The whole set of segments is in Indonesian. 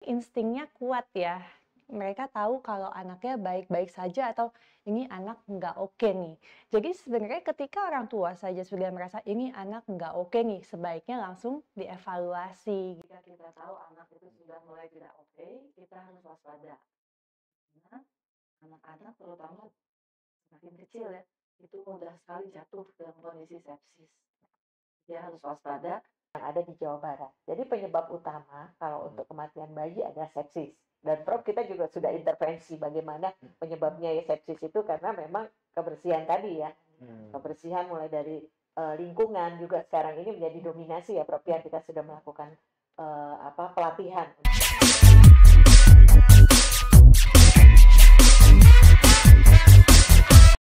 instingnya kuat ya. Mereka tahu kalau anaknya baik-baik saja atau ini anak nggak oke nih. Jadi sebenarnya ketika orang tua saja sudah merasa ini anak nggak oke nih, sebaiknya langsung dievaluasi. Jika kita tahu anak itu sudah mulai tidak oke, kita harus waspada. Karena anak-anak terutama semakin kecil ya, itu mudah sekali jatuh dalam kondisi sepsis. Dia harus waspada. Yang ada di Jawa Barat. Jadi penyebab utama kalau untuk kematian bayi adalah sepsis. Dan Prof kita juga sudah intervensi bagaimana penyebabnya ya sepsis itu karena memang kebersihan tadi ya. Kebersihan mulai dari lingkungan juga sekarang ini menjadi dominasi ya Prof ya, kita sudah melakukan pelatihan.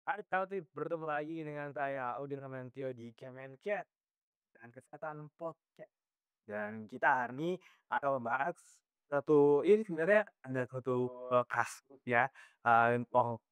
Hai Tauti, bertemu lagi dengan saya Udin Ramentio di Kemencet dan Kesehatan Podcast. Dan kita hari ini akan membahas ini sebenarnya ada satu kasus ya,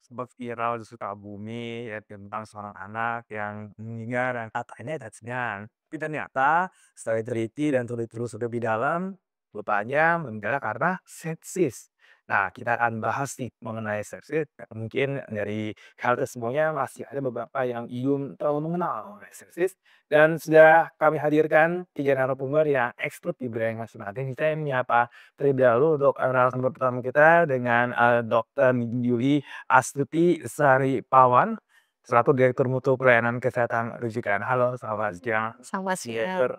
sempat viral di Sukabumi ya tentang seorang anak yang meninggal dan katanya dan tapi ternyata setelah diteliti dan terus lebih dalam, rupanya meninggal karena sepsis. Nah, kita akan bahas nih mengenai sepsis. Mungkin dari hal semuanya masih ada beberapa yang belum terlalu mengenal mengenai sepsis. Dan sudah kami hadirkan 3 narasumber yang expert di bidang masing-masing. Saya menyapa terlebih dahulu untuk narasumber pertama kita dengan Dr. Yuli Astuti Sari Pawan, selaku Direktur Mutu Pelayanan Kesehatan Rujukan. Halo, selamat siang. Selamat Iya, siang.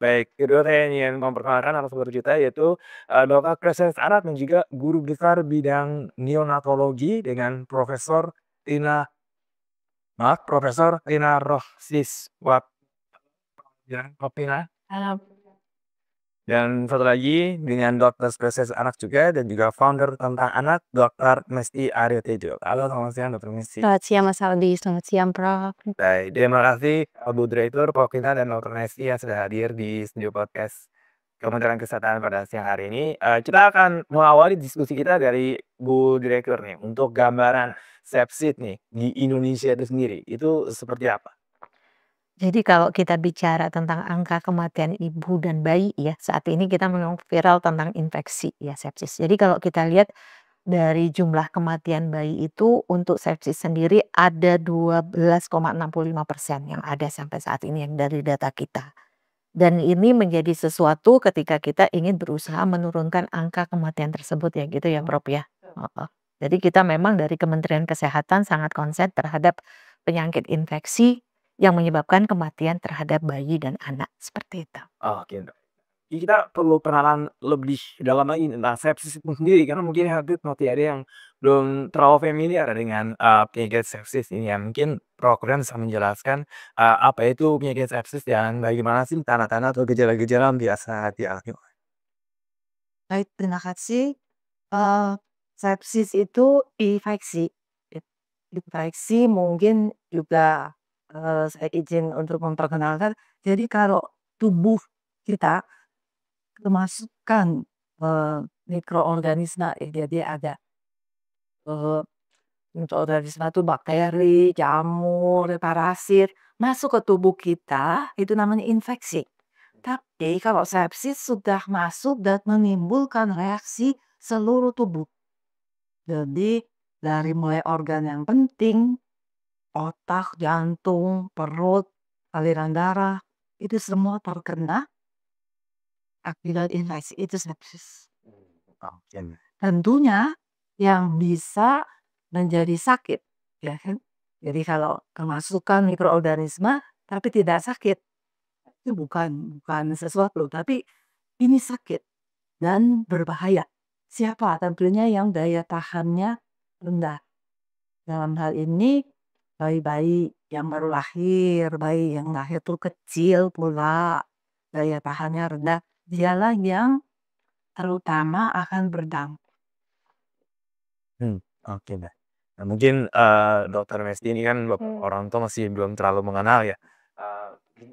baik, kedua saya ingin memperkenalkan narasumber kita yaitu Dokter Spesialis Anak dan juga Guru Besar Bidang Neonatologi dengan Profesor Rina Rohsis Wapina. Halo. Dan satu lagi dengan Dokter Spesialis Anak juga dan juga founder tentang anak Dokter Mesti Aryo Tejo. Halo, selamat siang Dokter Mesti. Selamat siang Mas Aldi, selamat siang Prof. Baik, terima kasih Bu Direktur, Prof Rina dan Dokter Mesti yang sudah hadir di studio podcast Kementerian Kesehatan pada siang hari ini. Kita akan mengawali diskusi kita dari Bu Direktur nih untuk gambaran sepsis nih di Indonesia itu sendiri itu seperti apa? Jadi kalau kita bicara tentang angka kematian ibu dan bayi ya, saat ini kita memang viral tentang infeksi ya sepsis. Jadi kalau kita lihat dari jumlah kematian bayi itu untuk sepsis sendiri ada 12,65% yang ada sampai saat ini yang dari data kita. Dan ini menjadi sesuatu ketika kita ingin berusaha menurunkan angka kematian tersebut ya gitu ya Prof ya. Heeh. Jadi kita memang dari Kementerian Kesehatan sangat konsen terhadap penyakit infeksi yang menyebabkan kematian terhadap bayi dan anak seperti itu. Oke, kita perlu kenalan lebih dalam lagi tentang sepsis itu sendiri karena mungkin masih ada yang belum terlalu familiar dengan penyakit sepsis ini ya. Mungkin Prof Rian bisa menjelaskan apa itu penyakit sepsis dan bagaimana sih tanda-tanda atau gejala-gejala yang biasa dialami. Baik, terima kasih. Sepsis itu infeksi. Infeksi mungkin juga saya izin untuk memperkenalkan. Jadi kalau tubuh kita kemasukan mikroorganisme, jadi ada mikroorganisme itu bakteri, jamur, parasit masuk ke tubuh kita, itu namanya infeksi. Tapi kalau sepsis sudah masuk dan menimbulkan reaksi seluruh tubuh. Jadi dari mulai organ yang penting, otak, jantung, perut, aliran darah, itu semua terkena akibat infeksi itu sepsis. Oke. Tentunya yang bisa menjadi sakit, ya kan? Jadi kalau kemasukan mikroorganisme tapi tidak sakit, itu bukan sesuatu, tapi ini sakit dan berbahaya. Siapa? Tentunya yang daya tahannya rendah. Dalam hal ini bayi-bayi yang baru lahir, bayi yang lahir itu kecil pula, daya tahannya rendah. Dialah yang terutama akan berdampak. Oke deh. Nah, mungkin Dokter Mesti ini kan orang tua masih belum terlalu mengenal ya.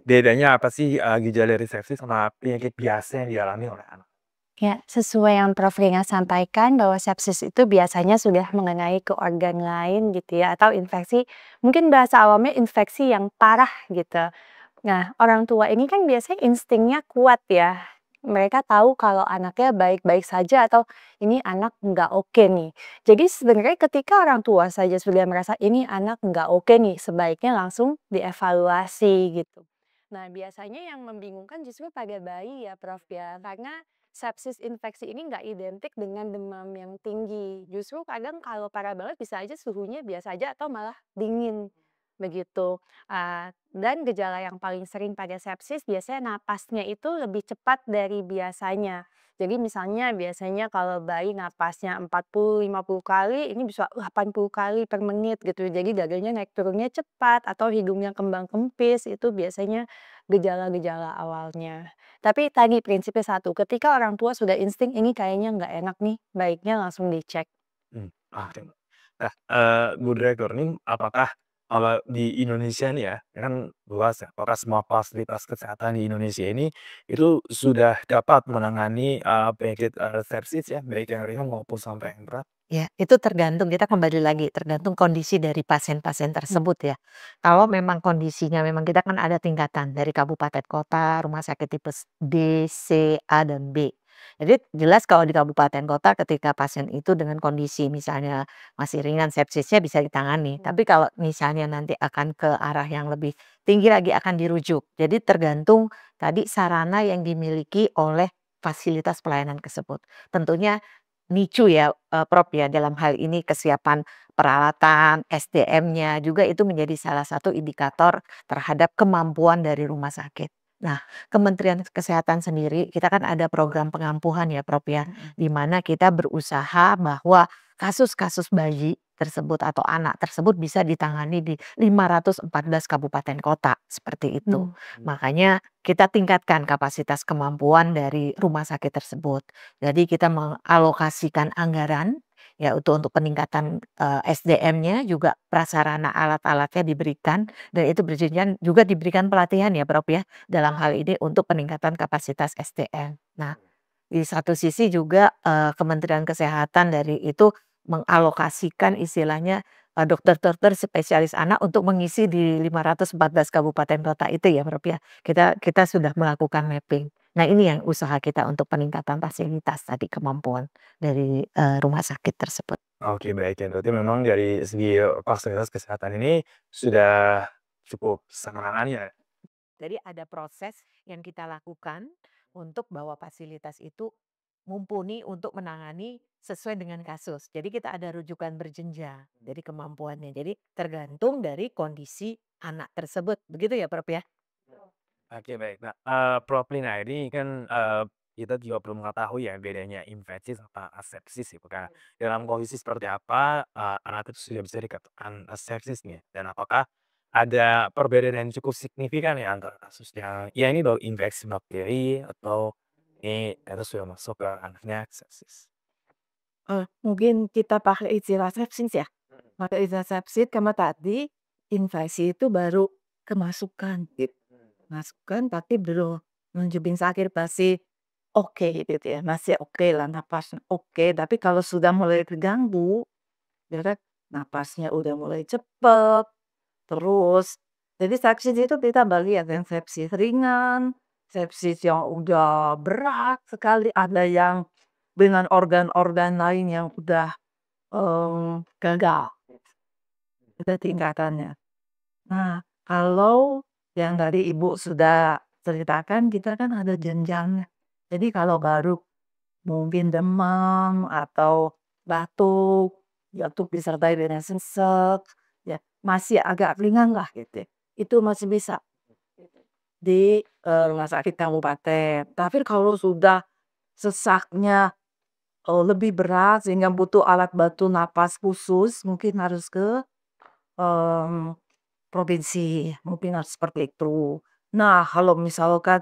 Bedanya apa sih gejala dari sepsis sama penyakit biasa yang dialami oleh anak? Ya, sesuai yang Prof Rina sampaikan bahwa sepsis itu biasanya sudah mengenai ke organ lain gitu ya, atau infeksi, mungkin bahasa awamnya infeksi yang parah gitu. Nah, orang tua ini kan biasanya instingnya kuat ya. mereka tahu kalau anaknya baik-baik saja atau ini anak nggak oke nih. Jadi sebenarnya ketika orang tua saja sudah merasa ini anak nggak oke nih, sebaiknya langsung dievaluasi gitu. Nah, biasanya yang membingungkan justru pada bayi ya, Prof ya. Karena sepsis infeksi ini nggak identik dengan demam yang tinggi. Justru kadang kalau parah banget bisa aja suhunya biasa aja atau malah dingin begitu. Dan gejala yang paling sering pada sepsis biasanya napasnya itu lebih cepat dari biasanya. Jadi misalnya biasanya kalau bayi napasnya 40-50 kali, ini bisa 80 kali per menit gitu. Jadi dadanya naik turunnya cepat atau hidungnya kembang kempis, itu biasanya gejala-gejala awalnya. Tapi tadi prinsipnya satu, ketika orang tua sudah insting ini kayaknya nggak enak nih, baiknya langsung dicek. Oke. Nah, Bu Direktur nih, apakah kalau di Indonesia nih ya, kan luas ya, apakah semua fasilitas kesehatan di Indonesia ini itu sudah dapat menangani, penyakit, sepsis ya, baik yang ringan maupun sampai yang berat? Ya, itu tergantung, kita kembali lagi, tergantung kondisi dari pasien-pasien tersebut ya. Kalau memang kondisinya memang kita kan ada tingkatan dari kabupaten kota, rumah sakit tipe D, C, A, dan B. Jadi jelas kalau di kabupaten kota ketika pasien itu dengan kondisi misalnya masih ringan sepsisnya bisa ditangani. Tapi kalau misalnya nanti akan ke arah yang lebih tinggi lagi akan dirujuk. Jadi tergantung tadi sarana yang dimiliki oleh fasilitas pelayanan tersebut. Tentunya NICU ya, Prof, ya, dalam hal ini kesiapan peralatan, SDM-nya juga itu menjadi salah satu indikator terhadap kemampuan dari rumah sakit. Nah, Kementerian Kesehatan sendiri kita kan ada program pengampuhan ya, Prof, ya, di mana kita berusaha bahwa kasus-kasus bayi tersebut atau anak tersebut bisa ditangani di 514 kabupaten kota, seperti itu. Makanya kita tingkatkan kapasitas kemampuan dari rumah sakit tersebut. Jadi kita mengalokasikan anggaran ya untuk peningkatan, SDM-nya juga prasarana alat-alatnya diberikan dan itu berjenjang juga diberikan pelatihan ya, Prof, ya, dalam hal ini untuk peningkatan kapasitas SDM. Nah, di satu sisi juga, Kementerian Kesehatan dari itu mengalokasikan istilahnya, dokter-dokter spesialis anak untuk mengisi di 514 kabupaten kota itu ya, Prof, ya. Kita sudah melakukan mapping. Nah, ini yang usaha kita untuk peningkatan fasilitas tadi kemampuan dari, rumah sakit tersebut. Oke, baik ya, berarti memang dari segi fasilitas kesehatan ini sudah cukup sangat ya? Jadi ada proses yang kita lakukan untuk bahwa fasilitas itu mumpuni untuk menangani sesuai dengan kasus. Jadi kita ada rujukan berjenjang dari kemampuannya. Jadi tergantung dari kondisi anak tersebut. Begitu ya, Prof, ya? Oke, baik. Nah, Prof. Lina ini kan, kita juga belum mengetahui ya bedanya infeksi sama asepsis gitu kan. Dalam kondisi seperti apa, anak itu sudah bisa dikatakan sepsis nih? Dan apakah ada perbedaan yang cukup signifikan ya antara kasus yang ya ini loh infeksi bakteri atau ini itu sudah masuk ke anaknya sepsis? Mungkin kita pakai istilah sepsis ya. Pakai istilah sepsis karena tadi infeksi itu baru kemasukan gitu. Masukan tapi belum nunjukin sakit, masih oke gitu ya, masih oke lah napasnya oke, tapi kalau sudah mulai terganggu, ya kan, napasnya udah mulai cepet, terus jadi sepsis itu kita bagi ada yang sepsis ringan, sepsis yang udah berat sekali, ada yang dengan organ-organ lain yang udah, gagal, itu tingkatannya. Nah, kalau yang tadi Ibu sudah ceritakan, kita kan ada jenjangnya. Jadi kalau baru mungkin demam atau batuk, batuk disertai dengan sesek, ya masih agak ringan lah gitu ya. Itu masih bisa di, rumah sakit kabupaten. Tapi kalau sudah sesaknya, lebih berat sehingga butuh alat bantu napas khusus, mungkin harus ke, mmm provinsi, mungkin harus seperti itu. Nah, kalau misalkan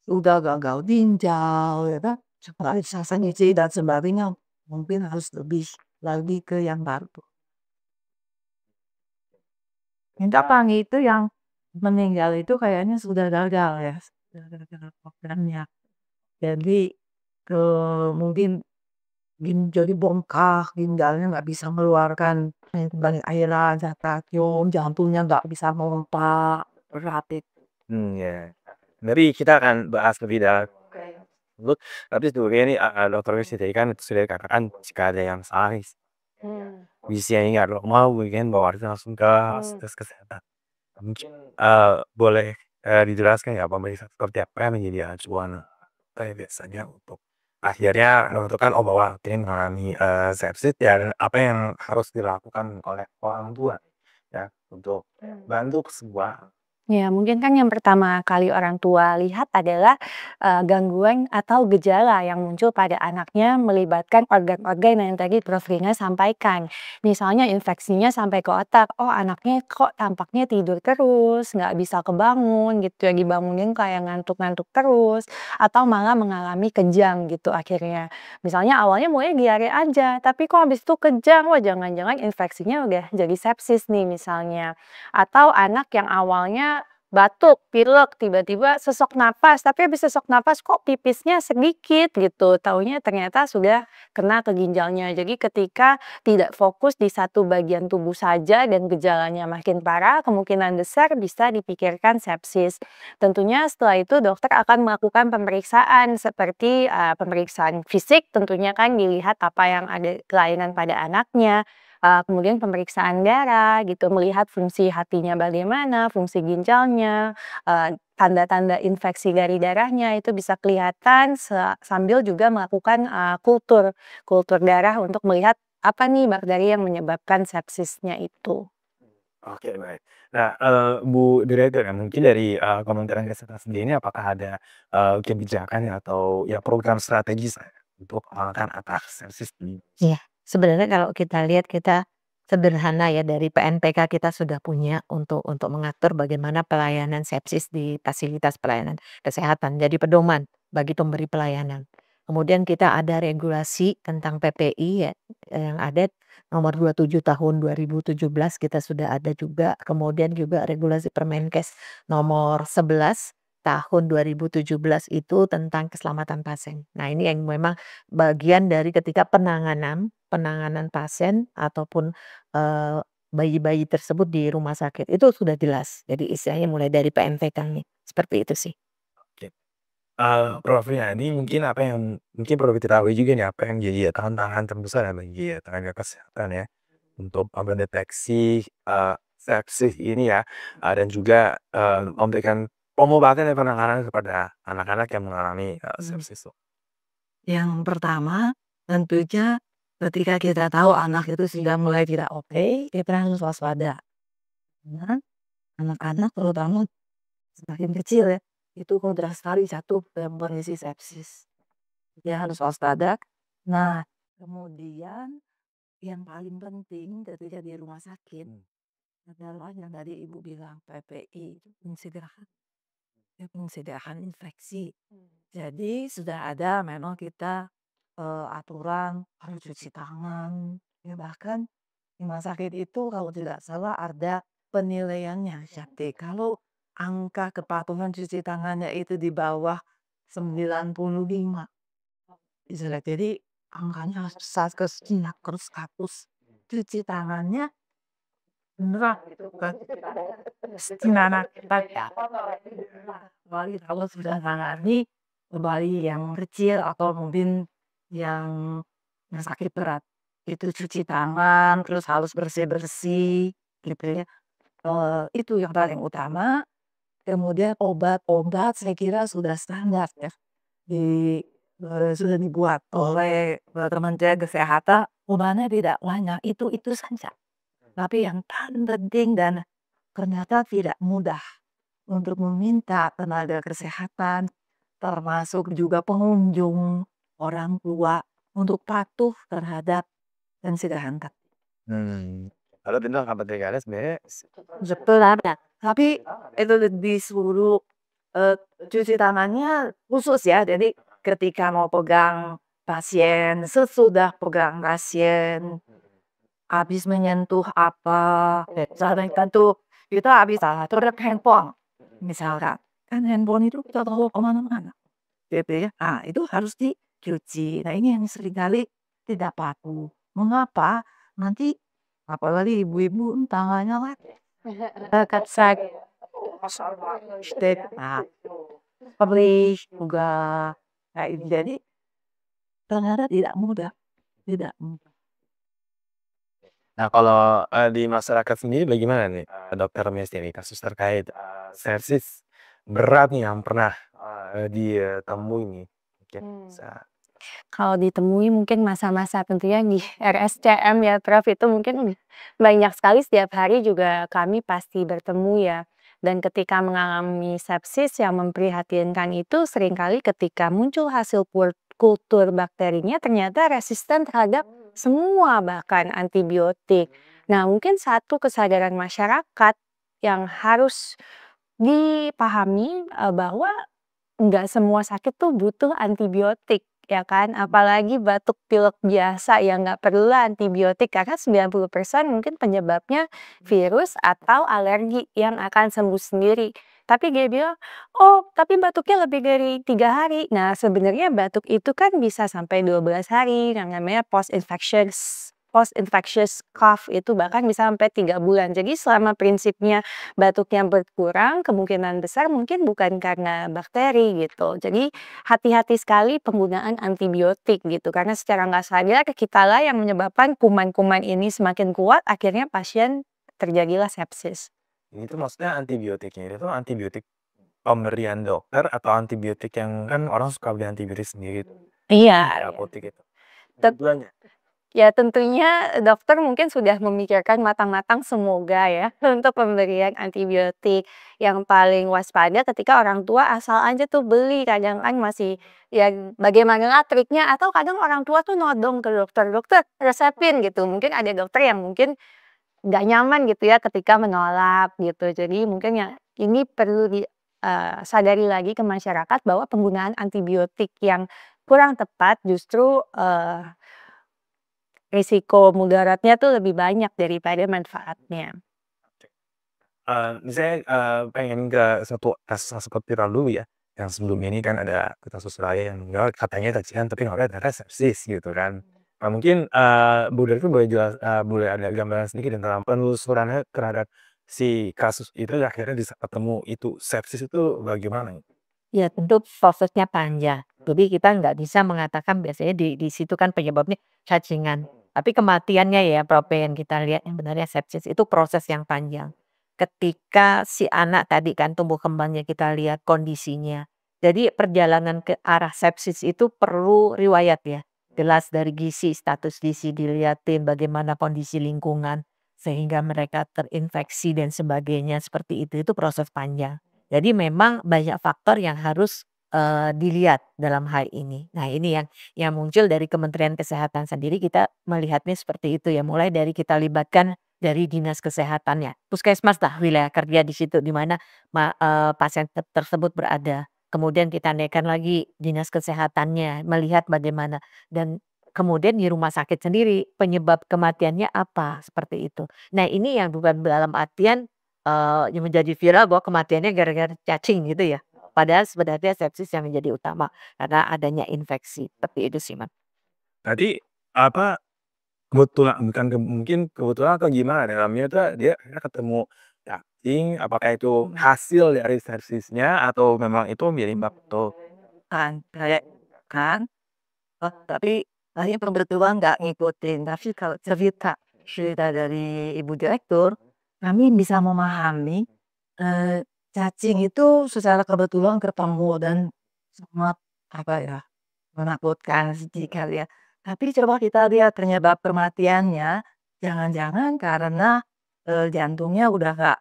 udah gagal ginjal ya kan, spesialisasi gizi dan sebagainya, mungkin harus lebih lagi ke yang baru. Yang itu yang meninggal itu kayaknya sudah gagal ya, sudah gagal programnya. Jadi, mungkin jadi bengkak, ginjalnya nggak bisa mengeluarkan banyak cairan, stasiun, jantungnya nggak bisa pompa, berat itu. Ya. Nanti kita akan bahas lebih dalam tersebut. Tapi sebenarnya ini dokter tadi kan sudah dikatakan jika ada yang salah kondisi yang nggak normal mungkin bawa langsung ke fasilitas kesehatan. Mungkin boleh dijelaskan ya pemirsa seperti apa yang menjadi acuan biasanya untuk akhirnya menentukan bahwa ini mengalami sepsis dan apa yang harus dilakukan oleh orang tua ya untuk bantu kesembuhan. Ya, mungkin kan yang pertama kali orang tua lihat adalah, gangguan atau gejala yang muncul pada anaknya melibatkan organ-organ yang tadi Prof. Rina sampaikan. Misalnya infeksinya sampai ke otak, oh anaknya kok tampaknya tidur terus, nggak bisa kebangun gitu ya, dibangunin kayak ngantuk-ngantuk terus, atau malah mengalami kejang gitu akhirnya. Misalnya awalnya mulai diare aja, tapi kok habis itu kejang, wah jangan-jangan infeksinya udah jadi sepsis nih misalnya. Atau anak yang awalnya batuk, pilek, tiba-tiba sesak napas, tapi habis sesak napas kok pipisnya sedikit gitu, taunya ternyata sudah kena ke ginjalnya. Jadi ketika tidak fokus di satu bagian tubuh saja dan gejalanya makin parah, kemungkinan besar bisa dipikirkan sepsis. Tentunya setelah itu dokter akan melakukan pemeriksaan seperti pemeriksaan fisik, tentunya kan dilihat apa yang ada kelainan pada anaknya. Kemudian pemeriksaan darah gitu, melihat fungsi hatinya bagaimana, fungsi ginjalnya, tanda-tanda infeksi dari darahnya itu bisa kelihatan sambil juga melakukan, kultur darah untuk melihat apa nih bakteri yang menyebabkan sepsisnya itu. Oke, baik. Nah, Bu Director kan mungkin dari Kementerian Kesehatan sendiri ini apakah ada kebijakan atau ya program strategis untuk mengamankan atas sepsis ini? Iya, sebenarnya kalau kita lihat kita sederhana ya dari PNPK kita sudah punya untuk mengatur bagaimana pelayanan sepsis di fasilitas pelayanan kesehatan. Jadi pedoman bagi pemberi pelayanan. Kemudian kita ada regulasi tentang PPI ya, yang ada nomor 27 tahun 2017 kita sudah ada juga. Kemudian juga regulasi Permenkes nomor 11 tahun 2017 itu tentang keselamatan pasien. Nah, ini yang memang bagian dari ketika penanganan pasien ataupun, bayi-bayi tersebut di rumah sakit, itu sudah jelas. Jadi istilahnya mulai dari PMVK nih, seperti itu sih. Oke. Prof, ya ini mungkin apa yang mungkin perlu diketahui juga nih apa yang jadi tantangan terbesar ya bagi tenaga kesehatan ya untuk mendeteksi sepsis ini ya dan juga memberikan pengobatan dan penanganan kepada anak-anak yang mengalami sepsis. Yang pertama, tentunya ketika kita tahu anak itu sudah mulai tidak oke, kita harus waspada. Karena anak-anak terutama semakin kecil ya, itu mudah sekali jatuh dalam kondisi sepsis. Dia harus waspada. Nah, kemudian yang paling penting ketika di rumah sakit adalah yang tadi Ibu bilang PPI itu pencegahan infeksi. Jadi sudah ada memang kita aturan harus cuci tangan. Ya bahkan di rumah sakit itu kalau tidak salah ada penilaiannya. Jadi kalau angka kepatuhan cuci tangannya itu di bawah 95, jadi angkanya harus terus hapus cuci tangannya beneran gitu kan. Anak kita ya. Kecuali kalau sudah menangani bayi yang kecil atau mungkin yang sakit berat. Itu cuci tangan, terus harus bersih-bersih gitu ya. Itu yang paling utama. Kemudian obat-obat saya kira sudah standar ya. Di sudah dibuat oleh Kementerian Kesehatan, obatnya tidak banyak, itu saja. Tapi yang paling penting dan ternyata tidak mudah untuk meminta tenaga kesehatan, termasuk juga pengunjung, orang tua, untuk patuh terhadap pencegahan tadi. Kalau tentang KPTK sebenarnya Betul ada. Tapi itu disuruh cuci tangannya khusus ya. Jadi ketika mau pegang pasien, sesudah pegang pasien, habis menyentuh apa, misalnya tuh kita habis terhadap handphone, misalkan. Kan handphone itu kita tahu kemana-mana. Gitu ya. Nah, itu harus dicuci. Nah, ini yang seringkali tidak patuh. Mengapa? Nanti apalagi ibu-ibu tangannya kan dekat sakit. Nah, perih juga Nah, ini jadi ternyata tidak mudah, tidak mudah. Nah, kalau di masyarakat sendiri bagaimana nih, Dokter Mesti nih kasus terkait sepsis berat nih yang pernah ditemui nih? Mungkin bisa. Kalau ditemui mungkin masa-masa tentunya di RSCM ya Prof, itu mungkin banyak sekali setiap hari juga kami pasti bertemu ya. Dan ketika mengalami sepsis yang memprihatinkan itu seringkali ketika muncul hasil kultur bakterinya ternyata resisten terhadap semua bahkan antibiotik. Nah, mungkin satu kesadaran masyarakat yang harus dipahami bahwa nggak semua sakit tuh butuh antibiotik, ya kan. Apalagi batuk pilek biasa yang nggak perlulah antibiotik karena 90% mungkin penyebabnya virus atau alergi yang akan sembuh sendiri. Tapi dia bilang, "Oh, tapi batuknya lebih dari 3 hari." Nah, sebenarnya batuk itu kan bisa sampai 12 hari, yang namanya post infectious cough itu bahkan bisa sampai 3 bulan. Jadi selama prinsipnya batuknya berkurang, kemungkinan besar mungkin bukan karena bakteri gitu. Jadi hati-hati sekali penggunaan antibiotik gitu, karena secara nggak sadar kitalah yang menyebabkan kuman-kuman ini semakin kuat, akhirnya pasien terjadilah sepsis. Ini tuh maksudnya antibiotiknya itu tuh antibiotik pemberian dokter atau antibiotik yang kan orang suka beli antibiotik sendiri tuh di Iya, apotek itu? tet Keduanya? ya tentunya dokter mungkin sudah memikirkan matang-matang semoga ya untuk pemberian antibiotik. Yang paling waspada ketika orang tua asal aja tuh beli, kadang kan masih ya bagaimana triknya atau kadang orang tua tuh nodong ke dokter, "Dokter resepin," gitu. Mungkin ada dokter yang mungkin nggak nyaman gitu ya ketika menolak gitu. Jadi mungkin ya ini perlu sadari lagi ke masyarakat bahwa penggunaan antibiotik yang kurang tepat justru, risiko mudaratnya tuh lebih banyak daripada manfaatnya. Misalnya, pengen ke satu kasus yang sempat viral dulu ya, yang sebelumnya ini kan ada kasus lain yang meninggal katanya cacian tapi nggak ternyata sepsis gitu kan. Nah mungkin, Bu Dari itu boleh ada gambaran sedikit tentang penelusurannya terhadap si kasus itu akhirnya bisa ketemu itu sepsis itu bagaimana? Ya tentu prosesnya panjang. Jadi kita nggak bisa mengatakan biasanya di situ kan penyebabnya cacingan. Tapi kematiannya ya Prof, yang kita lihat yang benarnya sepsis itu proses yang panjang. Ketika si anak tadi kan tumbuh kembangnya kita lihat kondisinya. Jadi perjalanan ke arah sepsis itu perlu riwayat ya. Jelas dari gizi, status gizi dilihatin, bagaimana kondisi lingkungan sehingga mereka terinfeksi dan sebagainya seperti itu proses panjang. Jadi memang banyak faktor yang harus, dilihat dalam hal ini. Nah ini yang muncul dari Kementerian Kesehatan sendiri kita melihatnya seperti itu ya, mulai dari kita libatkan dari dinas kesehatannya, puskesmas lah wilayah kerja di situ di mana pasien tersebut berada. Kemudian kita naikkan lagi dinas kesehatannya, melihat bagaimana dan kemudian di rumah sakit sendiri penyebab kematiannya apa, seperti itu. Nah ini yang bukan dalam artian yang menjadi viral bahwa kematiannya gara-gara cacing gitu ya. Padahal sebenarnya sepsis yang menjadi utama karena adanya infeksi, seperti itu sih, Mas. Tadi apa, kebetulan bukan mungkin kebetulan atau gimana dalamnya tuh dia akhirnya ketemu cacing, apakah itu hasil dari sepsisnya atau memang itu penyebab tuh? Kan kayak kan, tapi saya kebetulan nggak ngikutin, tapi kalau cerita cerita dari Ibu Direktur, kami bisa memahami, cacing itu secara kebetulan ketemu dan sangat, apa ya, menakutkan jika lihat. Tapi coba kita lihat penyebab kematiannya, jangan-jangan karena, jantungnya udah nggak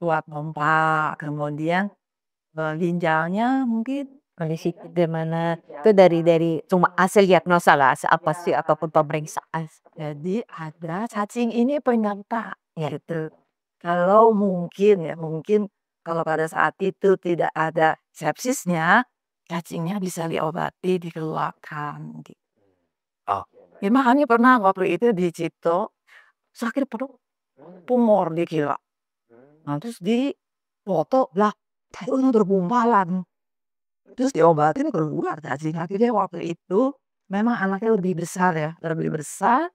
kuat pompa, kemudian, ginjalnya mungkin kondisi gimana, itu dari cuma hasil diagnosa lah, hasil apa sih, apapun pemeriksaan. Jadi ada cacing ini penyerta, gitu. Kalau mungkin ya, mungkin kalau pada saat itu tidak ada sepsisnya, cacingnya bisa diobati, dikeluarkan, gitu. Oh, Ya makanya pernah waktu itu di Cipto, sakit perut, tumor dikira. Nah terus difoto, lah itu tergumpalan. Terus diobatin keluar cacing. Akhirnya waktu itu memang anaknya lebih besar ya, lebih besar.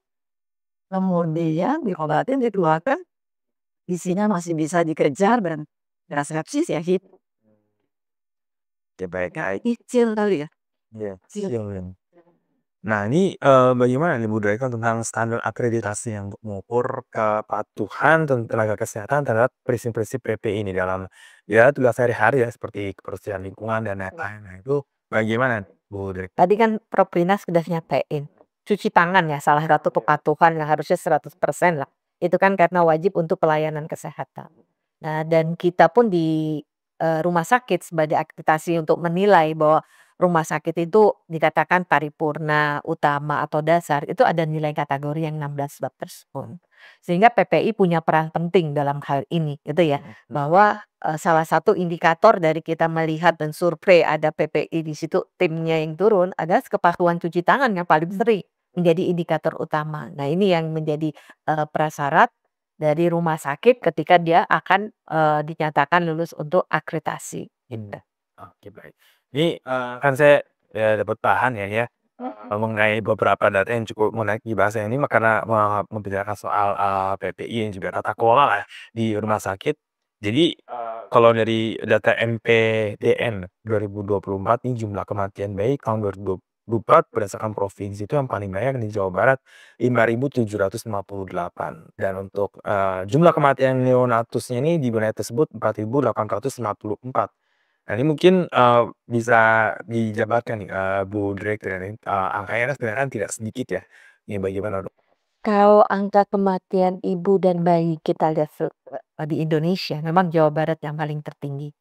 Kemudian diobatin, dikeluarkan, isinya masih bisa dikejar dan sepsis ya gitu. ya baik. Kecil kali ya. Iya, Siap. siap. Nah, ini bagaimana nih Bu Draken tentang standar akreditasi yang untuk mengukur kepatuhan tenaga kesehatan terhadap prinsip-prinsip PPI ini dalam ya tugas sehari-hari ya seperti kebersihan lingkungan dan lain-lain. Nah, itu bagaimana Bu Draken? Tadi kan Prof. Rina sudah nyampein, cuci tangan ya salah satu kepatuhan yang harusnya 100% lah. Itu kan karena wajib untuk pelayanan kesehatan. Nah, dan kita pun di rumah sakit sebagai akreditasi untuk menilai bahwa rumah sakit itu dikatakan paripurna, utama atau dasar, itu ada nilai kategori yang 16 bab tersebut. Sehingga PPI punya peran penting dalam hal ini, gitu ya. Bahwa salah satu indikator dari kita melihat dan survei ada PPI di situ timnya yang turun adalah kepatuhan cuci tangan yang paling sering menjadi indikator utama. Nah, ini yang menjadi prasyarat dari rumah sakit ketika dia akan dinyatakan lulus untuk akreditasi. Gitu. Oke, baik. Ini kan saya dapat bahan ya mengenai beberapa data yang cukup menarik dibahas ini karena membicarakan soal PPI yang juga tata kelola lah di rumah sakit. Jadi kalau dari data NPDN 2024 ini jumlah kematian bayi tahun 2024 berdasarkan provinsi itu yang paling banyak di Jawa Barat 5.758 dan untuk jumlah kematian neonatusnya ini di wilayah tersebut 4.854. Nah, ini mungkin bisa dijabarkan nih Bu Direktur ini angkanya kan sebenarnya tidak sedikit ya. Ini bagaimana dok? Kalau angka kematian ibu dan bayi kita lihat di Indonesia, memang Jawa Barat yang paling tertinggi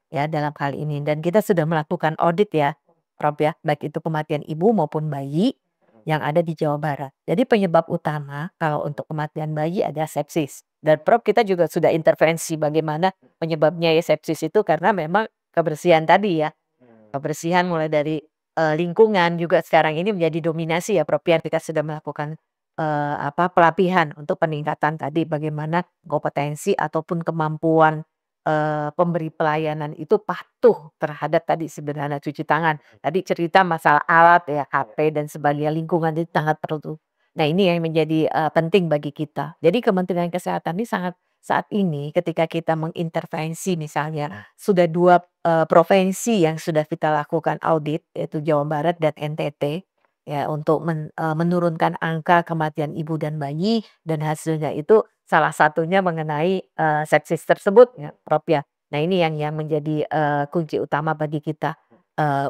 ya dalam hal ini. Dan kita sudah melakukan audit ya, Prof ya, baik itu kematian ibu maupun bayi yang ada di Jawa Barat. Jadi penyebab utama kalau untuk kematian bayi ada sepsis. Dan Prof kita juga sudah intervensi bagaimana penyebabnya ya sepsis itu karena memang kebersihan tadi ya. Kebersihan mulai dari lingkungan juga sekarang ini menjadi dominasi ya Prof ya. Kita sudah melakukan pelatihan untuk peningkatan tadi bagaimana kompetensi ataupun kemampuan pemberi pelayanan itu patuh terhadap tadi sebenarnya cuci tangan. Tadi cerita masalah alat ya, HP dan sebagainya, lingkungan itu sangat perlu. Nah, ini yang menjadi penting bagi kita. Jadi Kementerian Kesehatan ini sangat saat ini ketika kita mengintervensi misalnya sudah 2 provinsi yang sudah kita lakukan audit yaitu Jawa Barat dan NTT ya untuk menurunkan angka kematian ibu dan bayi dan hasilnya itu salah satunya mengenai sepsis tersebut ya Prof ya. Nah, ini yang menjadi kunci utama bagi kita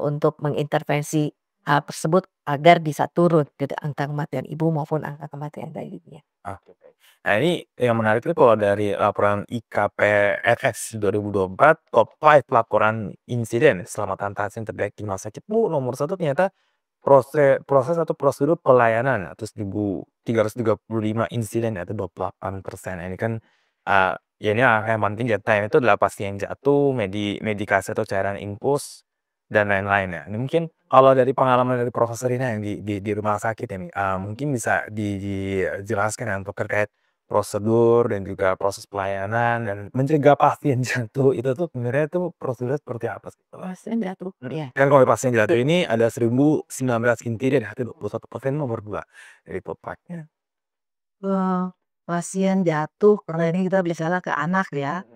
untuk mengintervensi hal tersebut agar bisa turun gitu angka kematian ibu maupun angka kematian bayinya. Oke, baik. Nah, ini yang menarik itu kalau dari laporan IKPNS 2024 top 5 laporan insiden keselamatan pasien terbaik di rumah sakit Bu nomor 1 ternyata proses atau prosedur pelayanan atau 1.335 insiden atau 28%. Nah, ini kan ya ini angka yang penting data itu adalah pasien jatuh, medikasi atau cairan infus dan lain-lain ya. Ini mungkin kalau dari pengalaman dari Profesor Rina yang di rumah sakit ini mungkin bisa dijelaskan ya untuk terkait prosedur dan juga proses pelayanan dan mencegah pasien jatuh itu tuh sebenarnya tuh prosedurnya seperti apa sih? Pasien jatuh. Iya. Kan kalau pasien jatuh ini ada 1.019 insiden ya, itu 21% nomor 2 dari top 5-nya. Pasien jatuh karena ini kita bicara ke anak ya.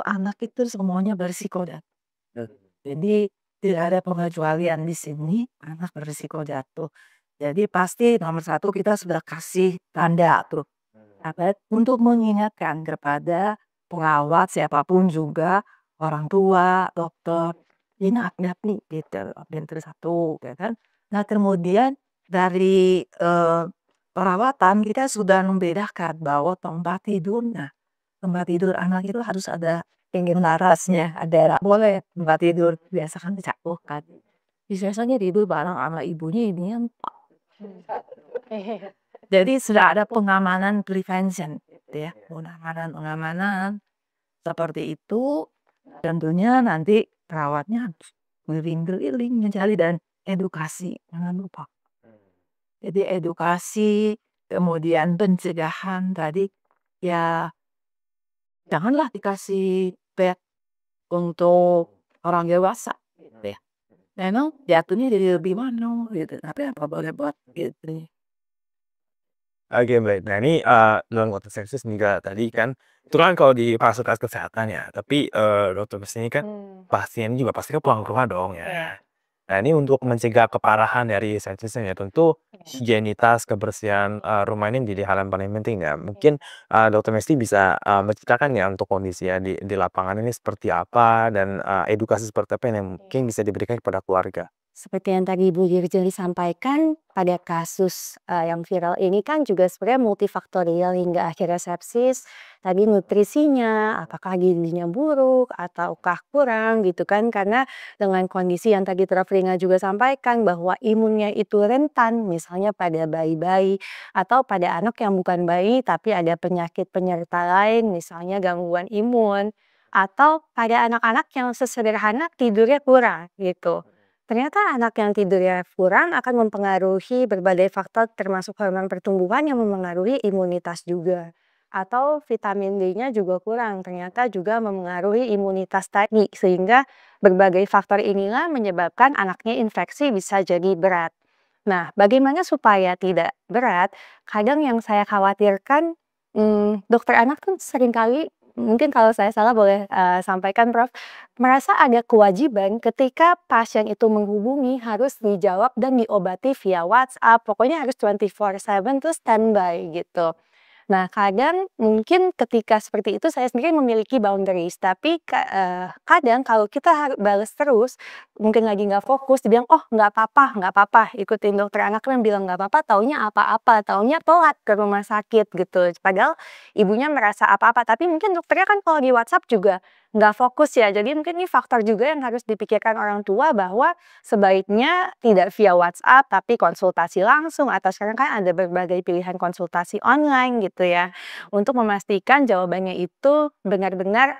Anak itu semuanya berisiko jatuh. Jadi tidak ada pengecualian di sini, anak berisiko jatuh. Jadi pasti nomor 1 kita sudah kasih tanda tuh. Untuk mengingatkan kepada perawat siapapun juga, orang tua, dokter, ingat nih gitu, pintu 1 ya kan. Nah, kemudian dari perawatan kita sudah membedakan bahwa tempat tidur anak itu harus ada pinggir larasnya, ada boleh tempat tidur biasa kan jatuh kan. Biasanya tidur bareng sama ibunya ini yang jadi sudah ada pengamanan prevention gitu ya, pengamanan seperti itu. Tentunya nanti perawatnya harus keliling-keliling mencari dan edukasi, jangan lupa. Jadi edukasi, kemudian pencegahan tadi ya janganlah dikasih pet untuk orang dewasa gitu ya. Memang jatuhnya jadi lebih manual gitu, tapi apa boleh buat gitu. Oke, baik. Nah, ini dalam konteks sepsis juga tadi kan itu kan kalau di fasilitas kesehatan ya, tapi dokter di sini kan pasien juga pasti kan pulang ke rumah dong ya. Nah, ini untuk mencegah keparahan dari sepsisnya ya, tentu higienitas, kebersihan rumah ini menjadi hal yang paling penting ya. Mungkin Dokter Mesti bisa menceritakan ya untuk kondisinya di lapangan ini seperti apa dan edukasi seperti apa yang mungkin bisa diberikan kepada keluarga. Seperti yang tadi Ibu Dirjeli sampaikan, pada kasus yang viral ini kan juga sebenarnya multifaktorial hingga akhirnya sepsis. Tadi nutrisinya, apakah gizinya buruk ataukah kurang gitu kan? Karena dengan kondisi yang tadi Prof. Rina juga sampaikan bahwa imunnya itu rentan, misalnya pada bayi-bayi atau pada anak yang bukan bayi tapi ada penyakit penyerta lain, misalnya gangguan imun, atau pada anak-anak yang sesederhana tidurnya kurang gitu. Ternyata anak yang tidurnya kurang akan mempengaruhi berbagai faktor termasuk hormon pertumbuhan yang mempengaruhi imunitas juga. Atau vitamin D-nya juga kurang, ternyata juga mempengaruhi imunitas tadi. Sehingga berbagai faktor inilah menyebabkan anaknya infeksi bisa jadi berat. Nah, bagaimana supaya tidak berat? Kadang yang saya khawatirkan, dokter anak tuh seringkali, mungkin kalau saya salah boleh sampaikan Prof, merasa ada kewajiban ketika pasien itu menghubungi harus dijawab dan diobati via WhatsApp, pokoknya harus 24/7 tuh standby gitu. Nah, kadang mungkin ketika seperti itu saya sendiri memiliki boundaries, tapi kadang kalau kita bales terus, mungkin lagi nggak fokus, dibilang, "Oh nggak apa-apa, ikutin dokter anak kan bilang nggak apa-apa," taunya apa-apa, taunya telat ke rumah sakit gitu. Padahal ibunya merasa apa-apa, tapi mungkin dokternya kan kalau di WhatsApp juga nggak fokus ya. Jadi mungkin ini faktor juga yang harus dipikirkan orang tua bahwa sebaiknya tidak via WhatsApp tapi konsultasi langsung atau sekarang kan ada berbagai pilihan konsultasi online gitu ya. Untuk memastikan jawabannya itu benar-benar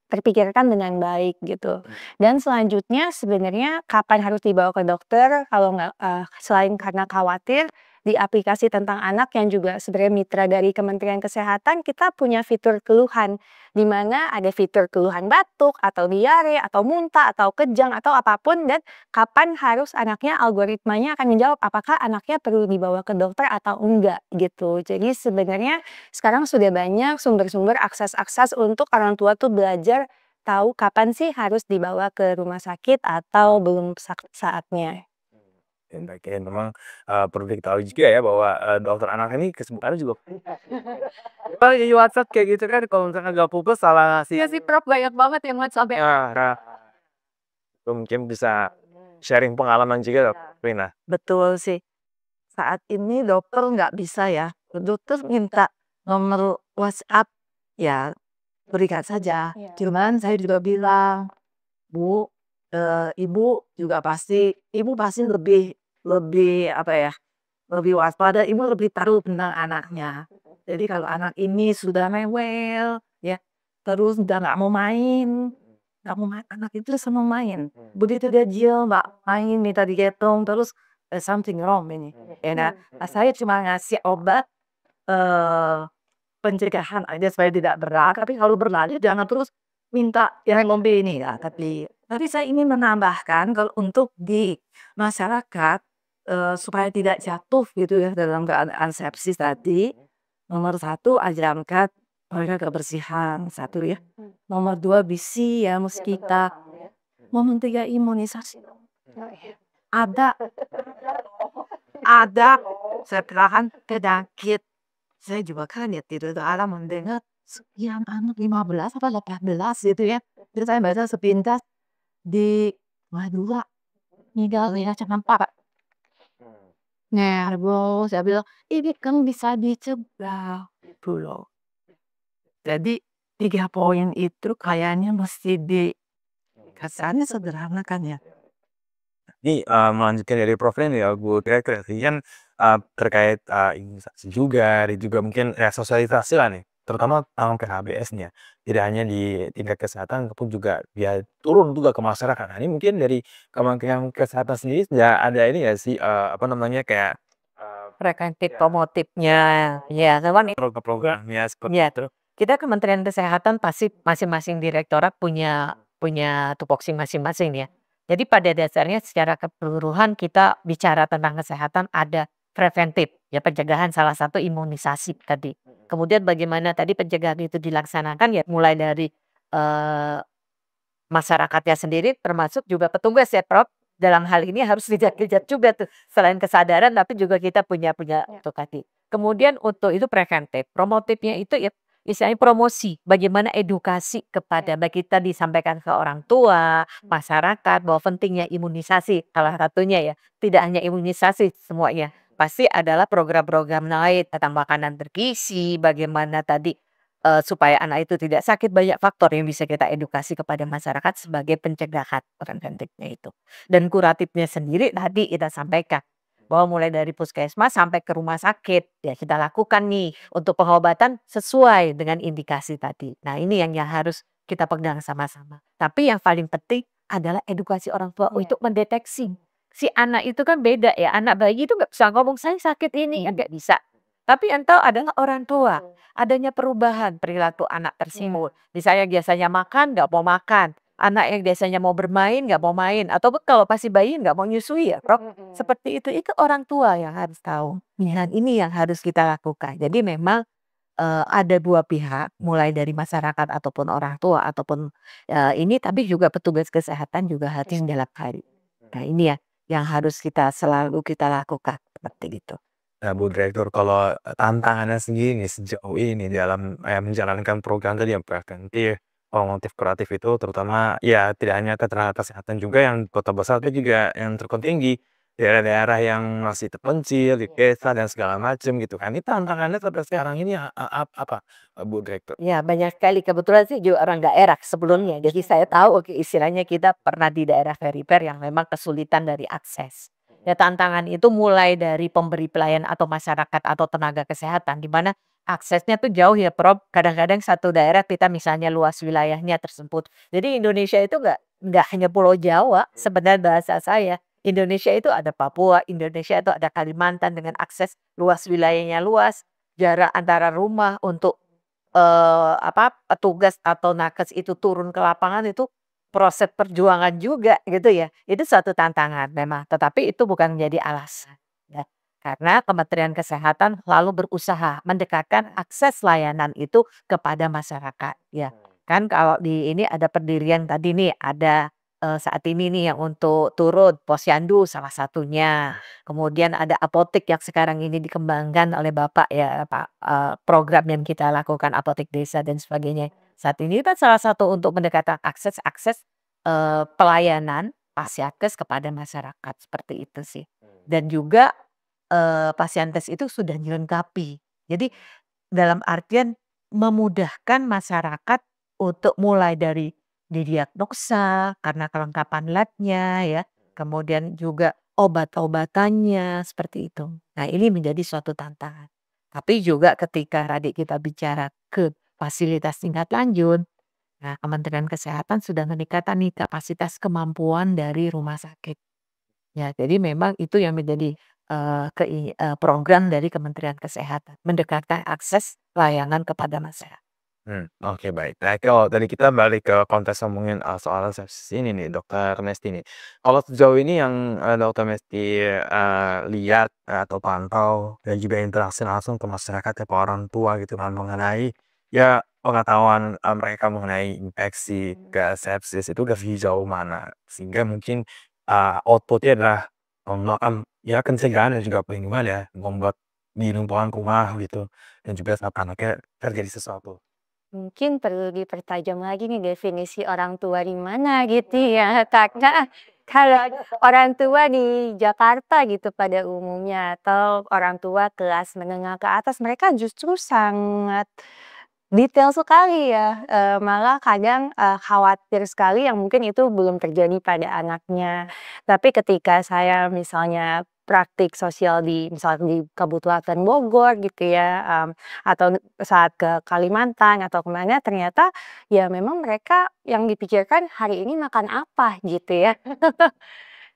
terpikirkan dengan baik gitu. Dan selanjutnya sebenarnya kapan harus dibawa ke dokter kalau nggak selain karena khawatir, di aplikasi tentang anak yang juga sebenarnya mitra dari Kementerian Kesehatan kita punya fitur keluhan, di mana ada fitur keluhan batuk atau diare atau muntah atau kejang atau apapun dan kapan harus anaknya algoritmanya akan menjawab apakah anaknya perlu dibawa ke dokter atau enggak gitu. Jadi sebenarnya sekarang sudah banyak sumber-sumber akses-akses untuk orang tua tuh belajar tahu kapan sih harus dibawa ke rumah sakit atau belum saatnya. Dan bagian memang perlu diketahui juga ya bahwa dokter anak ini kesibukannya juga kalau di WhatsApp kayak gitu kan kalau misalkan nggak fokus salah ngasih. Iya sih Prof, banyak banget yang WhatsApp ya. Nah, itu mungkin bisa sharing pengalaman juga Dokter Rina. Betul sih. Saat ini dokter nggak bisa ya, dokter minta nomor WhatsApp, ya berikan saja. Iya. Cuman saya juga bilang, "Bu, ibu pasti lebih lebih apa ya, lebih waspada, ibu lebih tahu tentang anaknya. Jadi kalau anak ini sudah rewel, ya, terus udah nggak mau main, anak itu sama main. Begitu dia diam, nggak main, minta digendong, terus something wrong ini. Ya, nah, saya cuma ngasih obat pencegahan aja supaya tidak berat, tapi kalau berlanjut jangan terus minta yang lebih ini ya. Tapi saya ingin menambahkan kalau untuk di masyarakat supaya tidak jatuh gitu ya dalam keadaan sepsis tadi, nomor satu ajarkan mereka kebersihan, satu ya. Nomor dua bisi ya mesti kita. Nomor tiga imunisasi. Oh, iya. Ada setelah penyakit. Saya juga kaget gitu ada mendengar sekian anak 15 atau 18 gitu ya. Terus saya baca sepintas di Madura meninggalnya campak. Nah, terus saya bilang ini kan bisa dicegah gitu loh. Jadi 3 poin itu kayaknya mesti kesannya sederhana kan ya. Ini melanjutkan dari Prof ini ya Bu Direktur kan terkait imunisasi juga dan juga mungkin ya sosialisasi lah nih terutama tentang PHBS-nya tidak hanya di tingkat kesehatan ataupun juga ya turun juga ke masyarakat. Nah, ini mungkin dari Kementerian Kesehatan sendiri sudah ada ini ya sih apa namanya kayak Preventif promotifnya, ya kan program-programnya seperti ya. itu. Kita Kementerian Kesehatan pasti masing-masing direktorat punya punya tupoksi masing-masing ya. Jadi pada dasarnya secara keseluruhan kita bicara tentang kesehatan ada preventif, ya pencegahan salah satu imunisasi tadi. Kemudian bagaimana tadi pencegahan itu dilaksanakan ya mulai dari masyarakatnya sendiri termasuk juga petugas ya Prof. dalam hal ini harus dikejar juga tuh. Selain kesadaran tapi juga kita punya Ya. untuk hati. Kemudian untuk itu preventif, promotifnya itu ya istilahnya promosi, bagaimana edukasi kepada baik kita disampaikan ke orang tua, masyarakat bahwa pentingnya imunisasi salah satunya ya. Tidak hanya imunisasi semuanya, pasti adalah program-program lain tentang makanan bergizi, bagaimana tadi supaya anak itu tidak sakit, banyak faktor yang bisa kita edukasi kepada masyarakat sebagai pencegahan preventifnya itu. Dan kuratifnya sendiri tadi kita sampaikan bahwa mulai dari puskesmas sampai ke rumah sakit ya kita lakukan nih untuk pengobatan sesuai dengan indikasi tadi. Nah ini yang harus kita pegang sama-sama. Tapi yang paling penting adalah edukasi orang tua Iya. untuk mendeteksi. Si anak itu kan beda ya, anak bayi itu nggak bisa ngomong saya sakit ini, ya nggak bisa. Tapi yang tahu adalah orang tua. Adanya perubahan perilaku anak tersebut. Misalnya biasanya makan nggak mau makan. Anak yang biasanya mau bermain nggak mau main. Atau kalau masih bayi nggak mau nyusui ya Prof. Seperti itu orang tua yang harus tahu. Dan ini yang harus kita lakukan. Jadi memang ada dua pihak, mulai dari masyarakat ataupun orang tua ataupun ini, tapi juga petugas kesehatan juga harus dalam hal ini. Nah ini ya yang harus kita selalu kita lakukan seperti itu. Nah, Bu Direktur, kalau tantangannya sendiri nih sejauh ini dalam menjalankan program tadi yang preventif, promotif, kuratif itu terutama ya tidak hanya ketenaga kesehatan juga yang kota besar, tapi juga yang terpenting di daerah-daerah yang masih terpencil, di desa dan segala macam gitu kan. Ini tantangannya sampai sekarang ini apa, Bu Direktur? Ya banyak sekali, kebetulan sih juga orang daerah sebelumnya. Jadi saya tahu istilahnya kita pernah di daerah perifer yang memang kesulitan dari akses. Ya tantangan itu mulai dari pemberi pelayanan atau masyarakat atau tenaga kesehatan di mana aksesnya tuh jauh ya Prof. Kadang-kadang satu daerah kita misalnya luas wilayahnya tersebut. Jadi Indonesia itu nggak hanya Pulau Jawa sebenarnya bahasa saya. Indonesia itu ada Papua, Indonesia itu ada Kalimantan dengan akses luas wilayahnya luas, jarak antara rumah untuk petugas atau nakes itu turun ke lapangan itu proses perjuangan juga gitu ya. Itu suatu tantangan memang, tetapi itu bukan menjadi alasan ya. Karena Kementerian Kesehatan lalu berusaha mendekatkan akses layanan itu kepada masyarakat ya. Kan kalau di ini ada pendirian tadi nih, ada saat ini nih yang untuk turun posyandu salah satunya. Kemudian ada apotek yang sekarang ini dikembangkan oleh Bapak ya, Pak, program yang kita lakukan apotek desa dan sebagainya. Saat ini kan salah satu untuk mendekatkan akses pelayanan Pasyankes kepada masyarakat, seperti itu sih. Dan juga Pasyankes itu sudah dilengkapi. Jadi dalam artian memudahkan masyarakat untuk mulai dari didiagnosa karena kelengkapan labnya ya, kemudian juga obat-obatannya seperti itu. Nah ini menjadi suatu tantangan. Tapi juga ketika tadi kita bicara ke fasilitas tingkat lanjut, nah Kementerian Kesehatan sudah meningkatkan nih kapasitas kemampuan dari rumah sakit. Ya, jadi memang itu yang menjadi program dari Kementerian Kesehatan, mendekatkan akses layanan kepada masyarakat. Oke, baik. Nah, kalau tadi kita balik ke konteks ngomongin, soal sepsis ini nih, Dokter Mesti nih. Kalau sejauh ini yang, Dokter Mesti, lihat atau pantau dan juga interaksi langsung ke masyarakat ya, ke orang tua gitu kan, mengenai ya pengetahuan, mereka mengenai infeksi ke sepsis itu udah sejauh mana? Sehingga mungkin, output-nya adalah melakukan ya pencegahan dan juga perlindungan ya, membuat di lingkungan rumah gitu, dan juga saat anaknya terjadi sesuatu. Mungkin perlu dipertajam lagi nih definisi orang tua di mana gitu ya. Karena kalau orang tua di Jakarta gitu pada umumnya atau orang tua kelas menengah ke atas, mereka justru sangat detail sekali ya, malah kadang, khawatir sekali yang mungkin itu belum terjadi pada anaknya. Tapi ketika saya misalnya praktik sosial misalnya di Kabupaten Bogor gitu ya, atau saat ke Kalimantan atau kemana ternyata ya memang mereka yang dipikirkan hari ini makan apa gitu ya.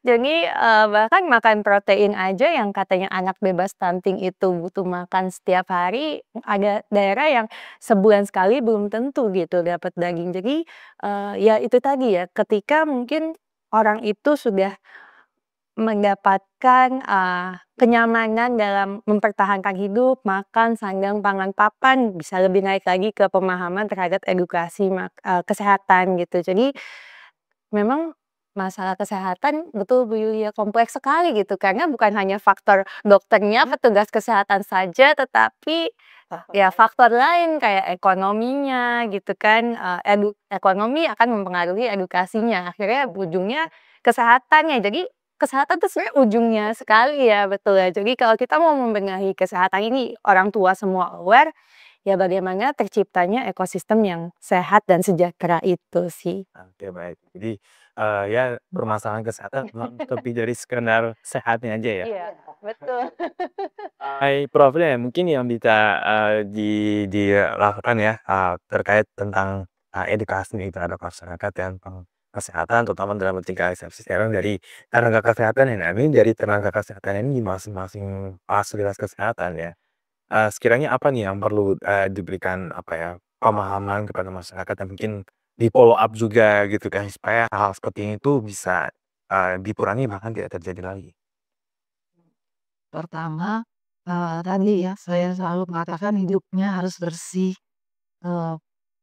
Jadi, bahkan makan protein aja yang katanya anak bebas stunting itu butuh makan setiap hari, ada daerah yang sebulan sekali belum tentu gitu dapat daging. Jadi, ya itu tadi ya, ketika mungkin orang itu sudah mendapatkan, kenyamanan dalam mempertahankan hidup, makan, sandang, pangan, papan, bisa lebih naik lagi ke pemahaman terhadap edukasi kesehatan gitu. Jadi memang masalah kesehatan betul Bu Yulia kompleks sekali gitu, karena bukan hanya faktor dokternya, petugas kesehatan saja, tetapi ya faktor lain kayak ekonominya gitu kan, ekonomi akan mempengaruhi edukasinya, akhirnya ujungnya kesehatannya. Jadi kesehatan itu sebenarnya ujungnya sekali ya, betul ya. Jadi kalau kita mau membenahi kesehatan ini, orang tua semua aware, ya bagaimana terciptanya ekosistem yang sehat dan sejahtera itu sih. Oke, baik. Jadi, ya permasalahan kesehatan memang lebih dari sekedar sehatnya aja ya. Iya, betul. Prof, ya mungkin yang bisa, dilakukan ya, terkait tentang, edukasi nih terhadap masyarakat ya tentang kesehatan, terutama dalam tingkat resepsi sekarang dari tenaga kesehatan ya. Nah, ini dari tenaga kesehatan ini di masing-masing fasilitas kesehatan ya. Sekiranya apa nih yang perlu, diberikan apa ya, pemahaman kepada masyarakat dan mungkin di-follow up juga gitu kan, supaya hal-hal seperti ini tuh bisa, dikurangi bahkan tidak terjadi lagi. Pertama, tadi ya saya selalu mengatakan hidupnya harus bersih, eee,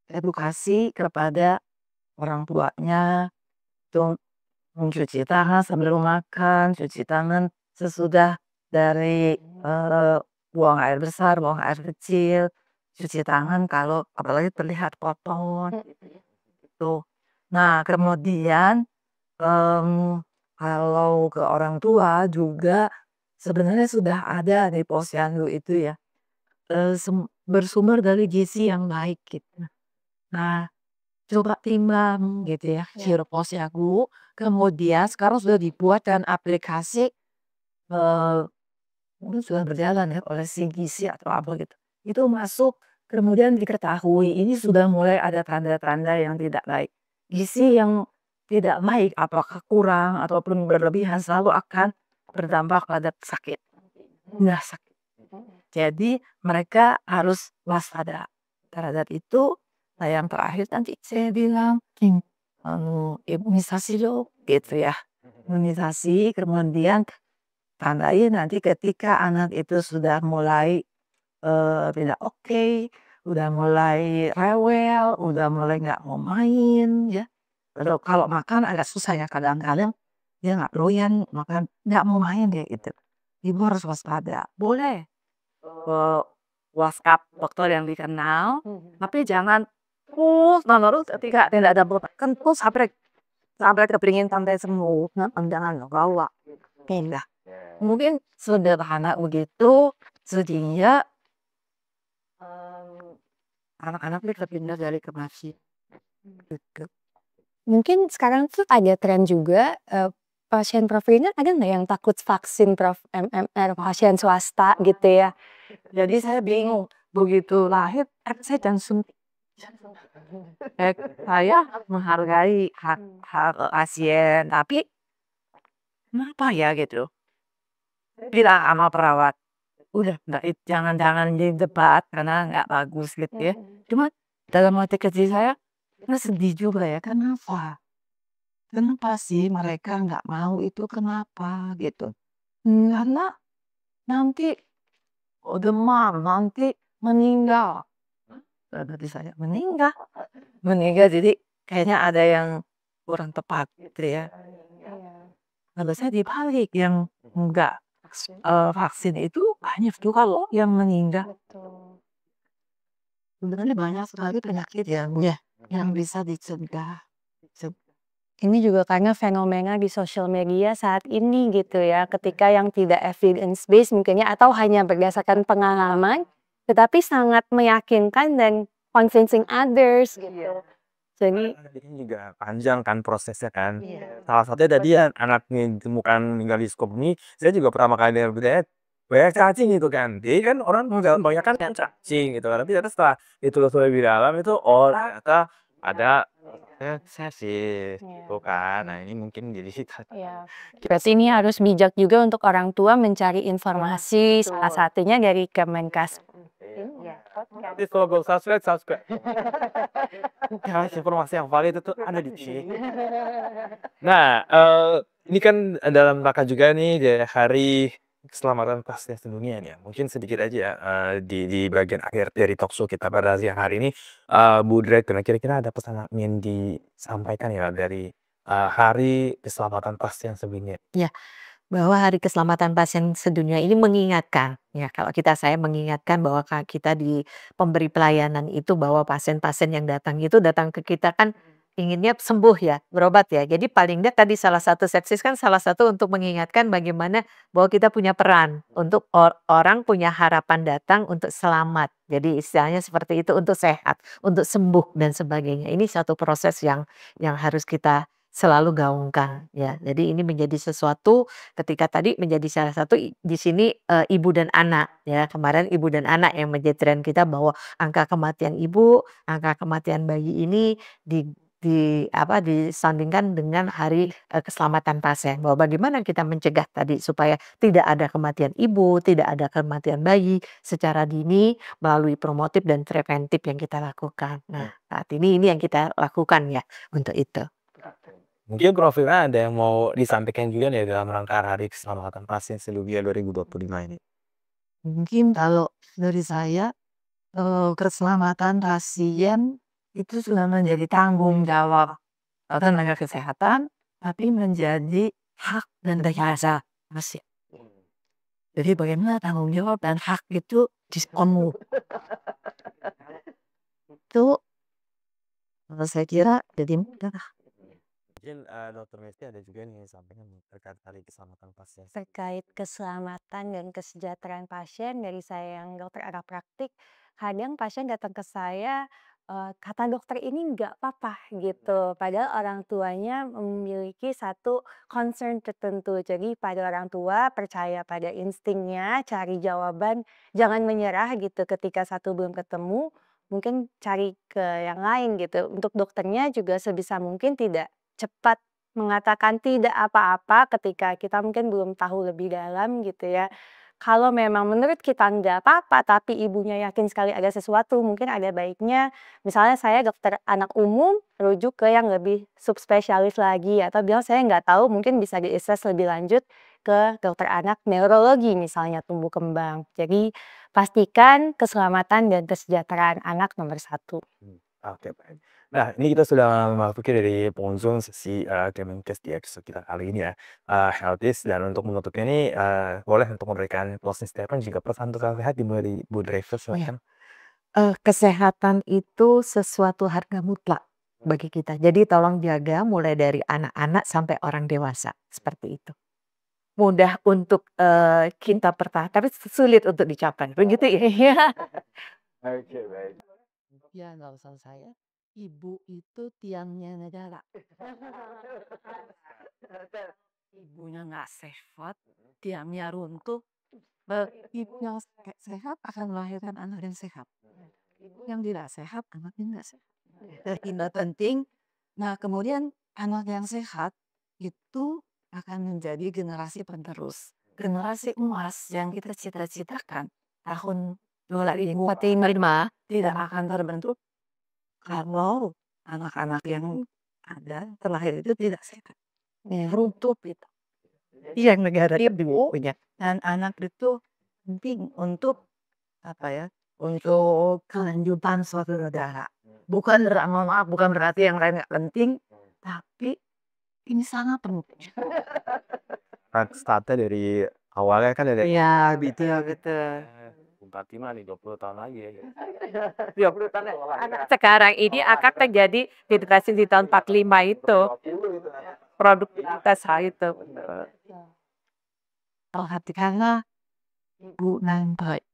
edukasi kepada orang tuanya, tuh mencuci tangan sebelum makan, cuci tangan sesudah dari, buang air besar, buang air kecil, cuci tangan kalau apalagi terlihat kotor, gitu. Nah, kemudian, mmm, kalau ke orang tua juga sebenarnya sudah ada di posyandu itu ya, bersumber dari gizi yang baik gitu. Nah, coba timbang gitu ya, Ya. sirup posyandu, kemudian sekarang sudah dibuatkan aplikasi, eee, mungkin sudah berjalan ya oleh si gizi atau apa gitu. Itu masuk kemudian diketahui ini sudah mulai ada tanda-tanda yang tidak baik. Gizi yang tidak baik apakah kurang ataupun berlebihan selalu akan berdampak pada sakit, mudah sakit. Jadi mereka harus waspada terhadap itu. Nah, yang terakhir tadi saya bilang, imunisasi dong, gitu ya. Imunisasi, kemudian tandai nanti ketika anak itu sudah mulai, tidak oke, udah mulai rewel, udah mulai nggak mau main ya. Lalu kalau makan agak susah ya kadang-kadang dia nggak doyan makan, nggak mau main deh gitu. Ibu harus waspada. Boleh ke WhatsApp dokter yang dikenal, tapi jangan terus-menerus ketika tidak ada kan terus sampai sampai kepingin sampai sembuh, jangan bawa, pindah. Mungkin sederhana begitu, sehingga, anak-anak ini terhindar dari kematian, gitu. Mungkin sekarang tuh ada tren juga, pasien Prof ini ada nggak yang takut vaksin Prof, MMR, pasien swasta gitu ya? Jadi saya bingung, begitu lahir, saya langsung saya menghargai hak hak pasien, tapi kenapa ya gitu? Bilang sama perawat, udah nggak jangan-jangan didebat karena nggak bagus gitu ya. Cuma dalam hati kecil saya, sedih juga ya, kenapa? Kenapa sih mereka nggak mau itu kenapa gitu? Karena nanti demam, nanti meninggal. Berarti saya meninggal, meninggal jadi kayaknya ada yang kurang tepat gitu ya. Iya, Harusnya dibalik yang enggak, vaksin itu banyak juga loh yang meninggal. betul. Sebenarnya banyak sekali penyakit yang bisa dicegah. Ini juga karena fenomena di sosial media saat ini gitu ya, ketika yang tidak evidence based mungkin ya, atau hanya berdasarkan pengalaman, tetapi sangat meyakinkan dan convincing others gitu. Jadi Ini juga panjang kan prosesnya kan. Iya. Salah satunya tadi ya anaknya ditemukan meninggal di Sukabumi, saya juga pertama kali dengar beritanya banyak cacing gitu kan. Jadi kan orang kebanyakan kan cacing gitu kan. Tapi ternyata setelah ditelusuri lebih dalam itu oh ternyata ada sepsis iya, gitu kan. Nah, ini mungkin jadi iya. Berarti ini harus bijak juga untuk orang tua mencari informasi, salah betul. satunya dari Kemenkes. Iya. nanti kalau go subscribe, subscribe. Ya, informasi yang valid itu ada di sini. Nah, ini kan dalam rangka juga nih dari Hari Keselamatan Pasien Sedunia nih ya. Mungkin sedikit aja ya, di bagian akhir dari talkshow kita pada siang hari ini, Bu Dret, kira-kira ada pesan yang ingin disampaikan ya dari Hari Keselamatan Pasien Sedunia? Ya, bahwa Hari Keselamatan Pasien Sedunia ini mengingatkan, ya kalau saya mengingatkan bahwa kita di pemberi pelayanan itu bahwa pasien-pasien yang datang itu datang ke kita kan inginnya sembuh ya, berobat ya. Jadi paling enggak tadi salah satu sepsis kan salah satu untuk mengingatkan bagaimana bahwa kita punya peran untuk orang punya harapan datang untuk selamat. Jadi istilahnya seperti itu untuk sehat, untuk sembuh dan sebagainya. Ini satu proses yang harus kita selalu gaungkan ya. Jadi ini menjadi sesuatu ketika tadi menjadi salah satu di sini ibu dan anak ya. Kemarin ibu dan anak yang menjadi tren kita bahwa angka kematian ibu, angka kematian bayi ini disandingkan dengan hari keselamatan pasien. Bahwa bagaimana kita mencegah tadi supaya tidak ada kematian ibu, tidak ada kematian bayi secara dini melalui promotif dan preventif yang kita lakukan. Nah, saat ini yang kita lakukan ya untuk itu. Mungkin Prof. Ira ada yang mau disampaikan juga nih dalam rangka Hari Keselamatan Pasien Sedunia 2025 ini? Mungkin kalau dari saya keselamatan pasien itu sudah menjadi tanggung jawab tenaga kesehatan, tapi menjadi hak dan dasar pasien. Jadi bagaimana tanggung jawab dan hak itu dipenuhi. Itu saya kira jadi mudah. Mungkin Dr. Mesti ada juga yang disampaikan terkait Hari Keselamatan Pasien. Terkait keselamatan dan kesejahteraan pasien dari saya yang dokter anak praktik, kadang pasien datang ke saya, kata dokter ini nggak apa-apa gitu, padahal orang tuanya memiliki satu concern tertentu. Jadi pada orang tua percaya pada instingnya, cari jawaban, jangan menyerah gitu ketika satu belum ketemu, mungkin cari ke yang lain gitu. Untuk dokternya juga sebisa mungkin tidak cepat mengatakan tidak apa-apa ketika kita mungkin belum tahu lebih dalam gitu ya. Kalau memang menurut kita nggak apa-apa, tapi ibunya yakin sekali ada sesuatu, mungkin ada baiknya misalnya saya dokter anak umum, rujuk ke yang lebih subspesialis lagi, atau bilang saya nggak tahu, mungkin bisa diakses lebih lanjut ke dokter anak neurologi misalnya tumbuh kembang. Jadi pastikan keselamatan dan kesejahteraan anak nomor 1. Oke, baik. Nah, ini kita sudah memasuki dari penghujung sesi Kemenkes di episode kita kali ini ya, Healthies. Dan untuk menutupnya ini boleh untuk memberikan closing statement juga pesan-pesan sehat dimulai dari Bu Dreyfus, silakan. Kesehatan itu sesuatu harga mutlak bagi kita. Jadi tolong jaga mulai dari anak-anak sampai orang dewasa, seperti itu. Mudah untuk kita pertahankan, tapi sulit untuk dicapai, begitu ya. Oke, baik. Ya, alasan saya, ibu itu tiangnya negara. Ibunya nggak sehat, tiangnya runtuh. Ibu yang sehat akan melahirkan anak yang sehat. Ibu yang tidak sehat, anaknya nggak sehat. Dan ini penting. Nah, kemudian anak yang sehat itu akan menjadi generasi penerus. Generasi emas yang kita cita-citakan tahun 2045 tidak akan terbentuk kalau anak-anak yang ada terlahir itu tidak sehat. Runtuh itu. Yang negara ibu punya. Dan anak itu penting untuk untuk kelanjutan suatu negara. Bukan berarti yang lain nggak penting, tapi ini sangat penting. Startnya dari awalnya kan ada Iya, betul. 45 nih, 20 tahun lagi ya. 20 tahun Sekarang ini akan terjadi generasi di tahun 45 itu. Produktivitas itu. Perhatikanlah ibu dan baik.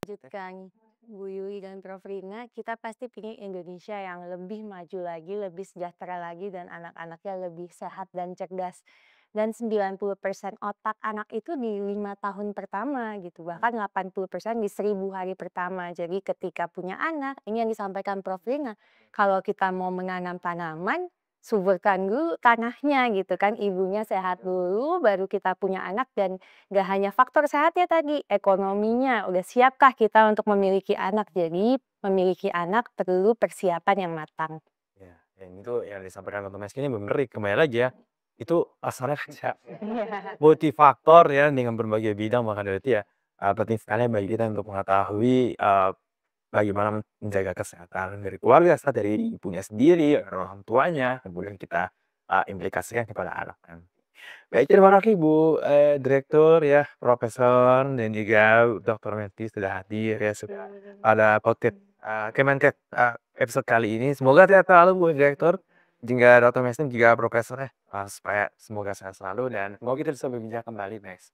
Lanjutkan Bu Yuli dan Prof. Rina, kita pasti ingin Indonesia yang lebih maju lagi, lebih sejahtera lagi, dan anak-anaknya lebih sehat dan cerdas. Dan 90% otak anak itu di 5 tahun pertama gitu, bahkan 80% di 1000 hari pertama. Jadi ketika punya anak, ini yang disampaikan Prof. Rina, kalau kita mau menanam tanaman, suburkan dulu tanahnya gitu kan, ibunya sehat dulu, baru kita punya anak. Dan gak hanya faktor sehatnya tadi, ekonominya, udah siapkah kita untuk memiliki anak? Jadi memiliki anak perlu persiapan yang matang. Ya, yang itu yang disampaikan Dr. Meski ini bener, kembali lagi ya, itu asalnya kan multifaktor ya dengan berbagai bidang, maka dari itu ya penting sekali bagi kita untuk mengetahui bagaimana menjaga kesehatan dari keluarga, dari ibunya sendiri, orang tuanya, kemudian kita implikasikan kepada anak nanti. Baik, terima kasih Bu Direktur ya, Profesor dan juga Dr. Meti sudah hadir ya, sudah ada podcast Kemenkes episode kali ini. Semoga sehat selalu Bu Direktur, juga Dr. Meti juga Profesor ya, supaya semoga sehat selalu dan semoga kita bisa berbincang kembali next.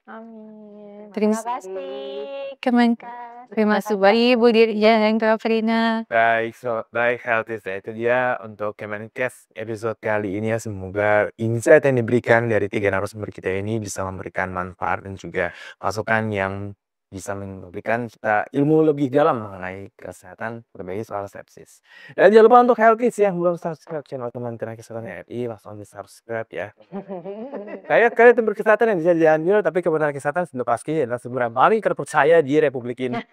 Amin. Terima Terima kasih kasih. Kemenkes. Terima kasih Bu Dirjen Kaprina. Baik Healthy Day itu dia untuk Kemenkes episode kali ini ya, semoga insight yang diberikan dari 3 narasumber kita ini bisa memberikan manfaat dan juga masukan yang bisa memberikan kita ilmu lebih dalam mengenai kesehatan, terlebih soal sepsis. Dan jangan lupa untuk Healthy yang belum subscribe channel Kementerian Kesehatan RI, langsung di subscribe ya. Kayak sumber kesehatan yang bisa diambil, tapi Kementerian Kesehatan sudah pasti adalah sumber yang paling terpercaya di Republik ini.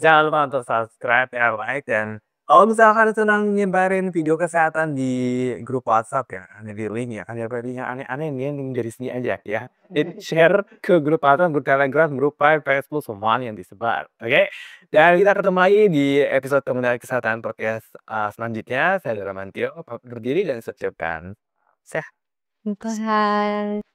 Jangan lupa untuk subscribe ya, like, dan kalau misalkan senang nyebarin video kesehatan di grup WhatsApp ya, ada di link ya, kan yang aneh-aneh nih yang dari sini aja ya. Jadi share ke grup WhatsApp, grup Telegram, grup Line, Facebook, semuanya yang disebar. Oke? Dan kita ketemu lagi di episode Kementerian Kesehatan podcast selanjutnya. Saya Dara Mantio, berdiri dan secepkan sehat. Tuhan.